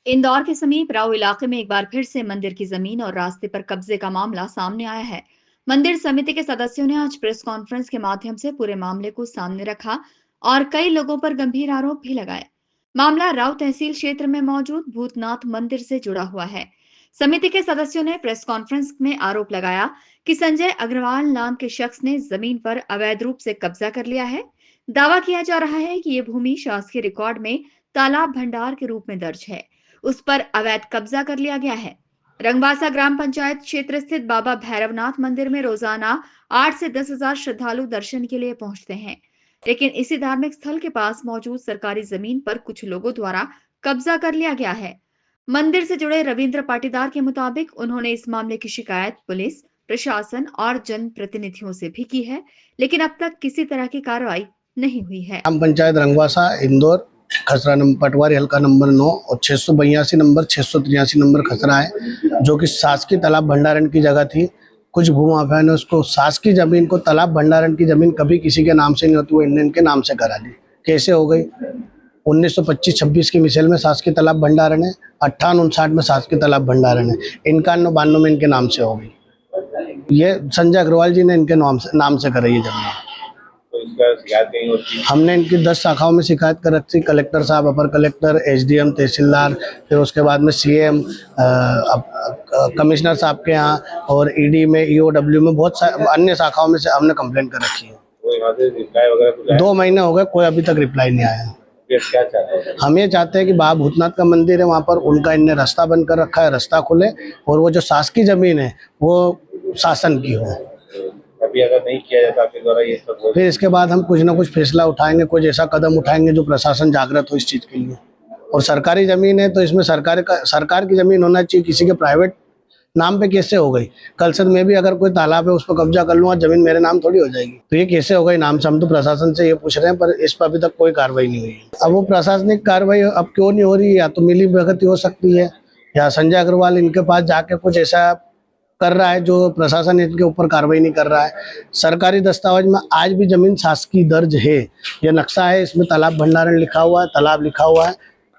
इंदौर के समीप राऊ इलाके में एक बार फिर से मंदिर की जमीन और रास्ते पर कब्जे का मामला सामने आया है। मंदिर समिति के सदस्यों ने आज प्रेस कॉन्फ्रेंस के माध्यम से पूरे मामले को सामने रखा और कई लोगों पर गंभीर आरोप भी लगाए। मामला राऊ तहसील क्षेत्र में मौजूद भूतनाथ मंदिर से जुड़ा हुआ है। समिति के सदस्यों ने प्रेस कॉन्फ्रेंस में आरोप लगाया कि संजय अग्रवाल नाम के शख्स ने जमीन पर अवैध रूप से कब्जा कर लिया है। दावा किया जा रहा है कि यह भूमि शासकीय रिकॉर्ड में तालाब भंडार के रूप में दर्ज है। उस पर अवैध कब्जा कर लिया गया है। रंगवासा ग्राम पंचायत क्षेत्र स्थित बाबा भैरवनाथ मंदिर में रोजाना 8 से 10,000 श्रद्धालु दर्शन के लिए पहुंचते हैं, लेकिन इसी धार्मिक स्थल के पास मौजूद सरकारी जमीन पर कुछ लोगों द्वारा कब्जा कर लिया गया है। मंदिर से जुड़े रविंद्र पाटीदार के मुताबिक उन्होंने इस मामले की शिकायत पुलिस, प्रशासन और जनप्रतिनिधियों से भी की है, लेकिन अब तक किसी तरह की कार्रवाई नहीं हुई है। ग्राम पंचायत रंगवासा इंदौर खसरा नंबर पटवारी हल्का नंबर 9 और 682 नंबर 683 नंबर खसरा है, जो कि शासकीय तालाब भंडारण की जगह थी। कुछ भूमाफिया ने उसको शासकीय जमीन को तालाब भंडारण की जमीन कभी किसी के नाम से नहीं होती, वो इंडियन के नाम से करा ली। कैसे हो गई? 1925-26 की मिसाल में शासकीय तालाब भंडारण है, 58-59 में शासकीय तालाब भंडारण है, 91-92 में इनके नाम से हो गई। ये संजय अग्रवाल जी ने इनके नाम से कराई है जमीन। शिकायत कहीं होती है? हमने इनकी 10 शाखाओं में शिकायत कर रखी, कलेक्टर साहब, अपर कलेक्टर, एसडीएम, तहसीलदार, फिर उसके बाद में सीएम, कमिश्नर साहब के यहाँ और ईडी में, ईओडब्ल्यू में, बहुत अन्य शाखाओं में से हमने कंप्लेंट कर रखी है। 2 महीने हो गए, कोई अभी तक रिप्लाई नहीं आया। क्या चाहते हैं? हम ये चाहते हैं कि बाबा भूतनाथ का मंदिर है, वहाँ पर उनका इनने रास्ता बंद कर रखा है, रास्ता खुले और वो जो शासकीय जमीन है वो शासन की हो। अभी अगर नहीं किया जाता आपके द्वारा ये सब, फिर इसके बाद हम कुछ ना कुछ फैसला उठाएंगे, कुछ ऐसा कदम उठाएंगे जो प्रशासन जागृत हो इस चीज़ के लिए। और सरकारी ज़मीन है तो इसमें सरकार की ज़मीन होना चाहिए, किसी के प्राइवेट नाम पे कैसे हो गई? कल से मैं भी अगर कोई तालाब है उस पर कब्जा कर लूँगा, ज़मीन मेरे नाम थोड़ी हो जाएगी। तो ये कैसे हो गई नाम से? हम तो प्रशासन से ये पूछ रहे हैं, पर इस पर अभी तक कोई कार्रवाई नहीं हुई। अब वो प्रशासनिक कार्रवाई अब क्यों नहीं हो रही? या तो मिली भगत हो सकती है, या संजय अग्रवाल इनके पास जाके कुछ ऐसा कर रहा है जो प्रशासन इनके ऊपर कार्रवाई नहीं कर रहा है। सरकारी दस्तावेज में आज भी जमीन शासकीय दर्ज है, ये नक्शा है, इसमें तालाब भंडारण लिखा हुआ है, तालाब लिखा हुआ है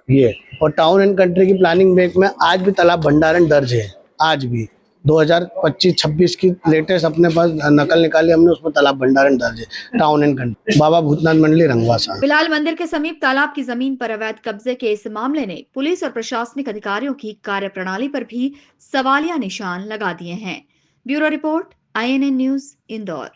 ये, और टाउन एंड कंट्री की प्लानिंग बैंक में आज भी तालाब भंडारण दर्ज है। आज भी 2025-26 की लेटेस्ट अपने पास नकल निकाली हमने, उसमें तालाब भंडारण दर्ज है, टाउन एंड कंट्री, बाबा भूतनाथ मंडली रंगवासा। फिलहाल मंदिर के समीप तालाब की जमीन पर अवैध कब्जे के इस मामले ने पुलिस और प्रशासनिक अधिकारियों की कार्यप्रणाली पर भी सवालिया निशान लगा दिए हैं। Bureau report, INN news, Indore.